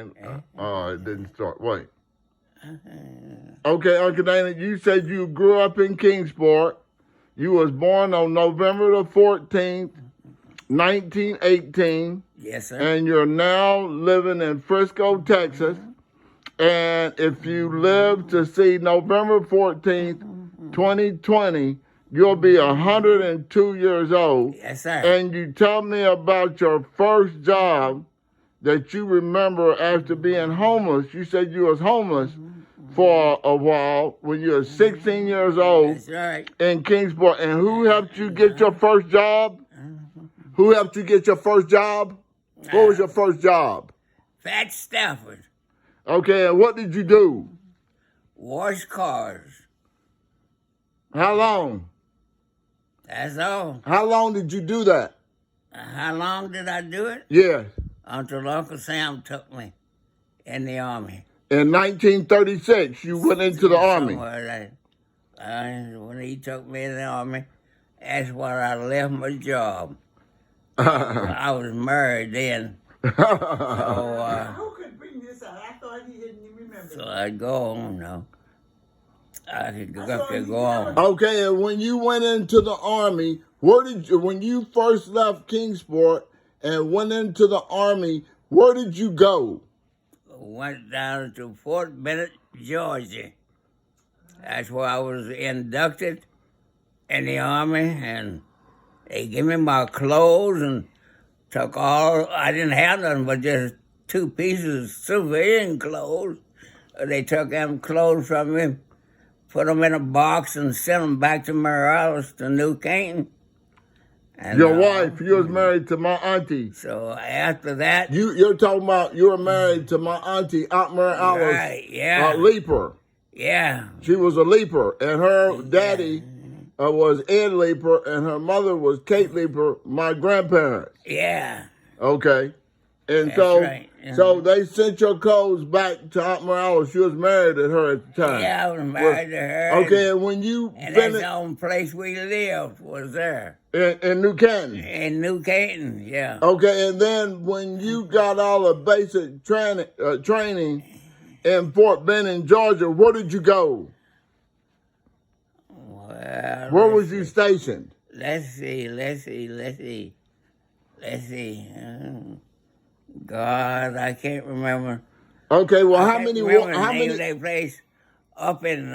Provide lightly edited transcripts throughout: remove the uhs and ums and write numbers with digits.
It didn't start. Wait. Okay, Uncle Dana, you said you grew up in Kingsport. You was born on November the 14th, 1918. Yes, sir. And you're now living in Frisco, Texas. And if you live to see November 14th, 2020, you'll be 102 years old. Yes, sir. And you tell me about your first job that you remember after being homeless. You said you was homeless for a while when you were 16 years old. That's right. In Kingsport. And who helped you get your first job? Who helped you get your first job? What was your first job? Fat Stafford. Okay, and what did you do? Wash cars. How long? That's all. How long did you do that? How long did I do it? Yes. Until Uncle Sam took me in the Army. In 1936, you went into the Army. When he took me in the Army, that's when I left my job. I was married then. Who could bring this out? I thought he didn't even remember. So I'd go home now. I could go up there, go home. Okay, and when you went into the Army, when you first left Kingsport and went into the Army, where did you go? Went down to Fort Bennett, Georgia. That's where I was inducted in the Army, and they gave me my clothes and took all. I didn't have nothing but just 2 pieces of civilian clothes. They took them clothes from me, put them in a box, and sent them back to Morales to New Canton. And, Your wife, you was married to my auntie. So after that, You're talking about you were married to my auntie, Aunt Mary Alice, right, yeah, Leaper. yeah. She was a Leaper, and her daddy was Ed Leaper, and her mother was Kate Leaper, my grandparents. Yeah. Okay. And That's so right. so they sent your clothes back to Aunt Morales. She was married to her at the time. Yeah, I was married to her. Okay, and when you And that's the only place we lived was there. in New Canton. In New Canton, yeah. Okay, and then when you got all the basic training in Fort Benning, Georgia, where did you go? Well, Where was you stationed? Let's see. God, I can't remember. Okay, well, how I many? can't remember How the name many? of that place up in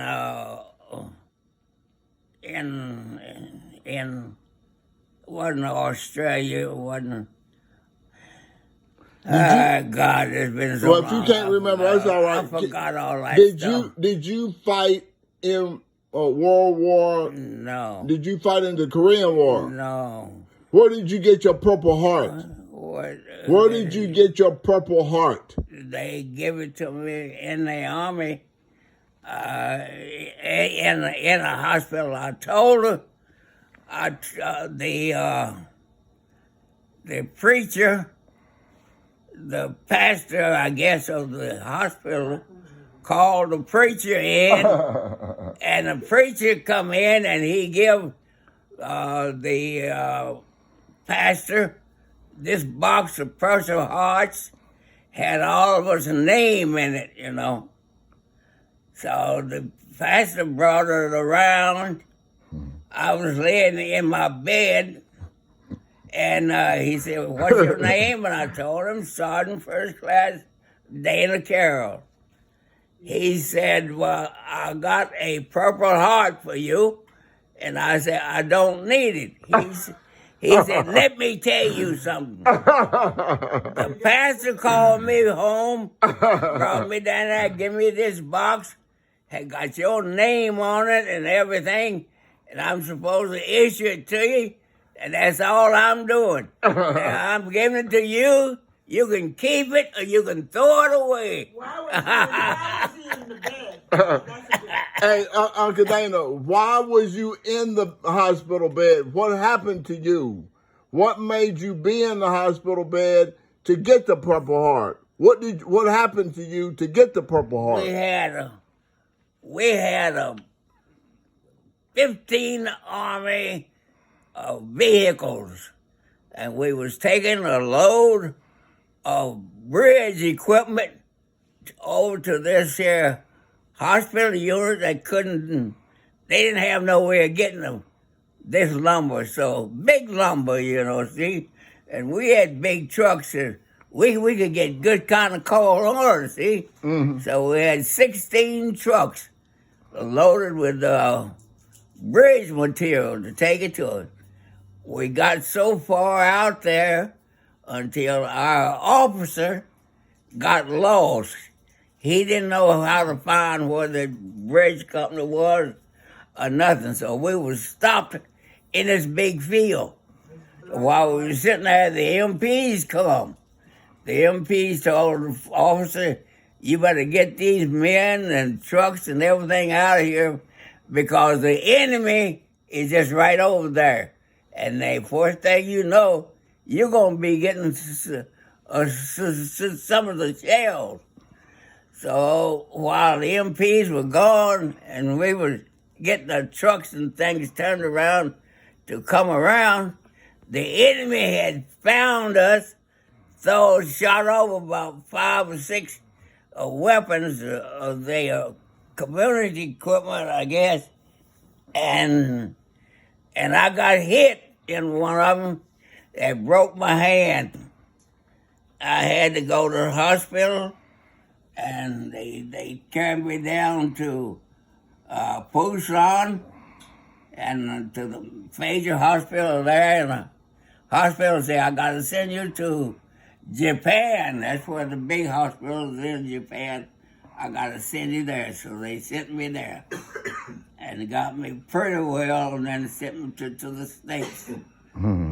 wasn't Australia, wasn't. God, it's been so long. Well, if you can't remember, that's all right. I forgot all that stuff. Did you fight in World War? No. Did you fight in the Korean War? No. Where did you get your Purple Heart? Where did you get your Purple Heart? They give it to me in the Army, in a hospital. I told her, the preacher, the pastor, I guess, of the hospital, called the preacher in, and the preacher come in and he give the pastor this box of Purple Hearts, had all of us name in it, you know. So the pastor brought it around. I was laying in my bed, and he said, "What's your name?" And I told him, Sergeant First Class Dana Carroll. He said, "Well, I got a Purple Heart for you." And I said, "I don't need it." He said, "Let me tell you something." The pastor called me home, brought me down there, give me this box, had got your name on it and everything, and I'm supposed to issue it to you, and that's all I'm doing. Now, I'm giving it to you. You can keep it or you can throw it away. Why was he in the bed? Hey, Uncle Dana, why was you in the hospital bed? What happened to you? What made you be in the hospital bed to get the Purple Heart? What happened to you to get the Purple Heart? We had a 15 Army vehicles, and we was taking a load of bridge equipment over to this here hospital unit. They didn't have no way of getting them, this lumber. So big lumber, see? And we had big trucks and we could get good kind of coal ore, see? Mm-hmm. So we had 16 trucks loaded with bridge material to take it to it. We got so far out there until our officer got lost. He didn't know how to find where the bridge company was or nothing. So we was stopped in this big field. While we were sitting there, the MPs come. The MPs told the officer, you better get these men and trucks and everything out of here because the enemy is just right over there. And the first thing you know, you're going to be getting some of the shells. So while the MPs were gone and we were getting the trucks and things turned around to come around, the enemy had found us, so shot over about 5 or 6 weapons of the community equipment, I guess, and I got hit in one of them that broke my hand. I had to go to the hospital, and they carried me down to Busan and to the major hospital there, and the hospital said, I got to send you to Japan. That's where the big hospital is in Japan. I got to send you there. So they sent me there. And it got me pretty well, and then sent me to the States. Mm-hmm.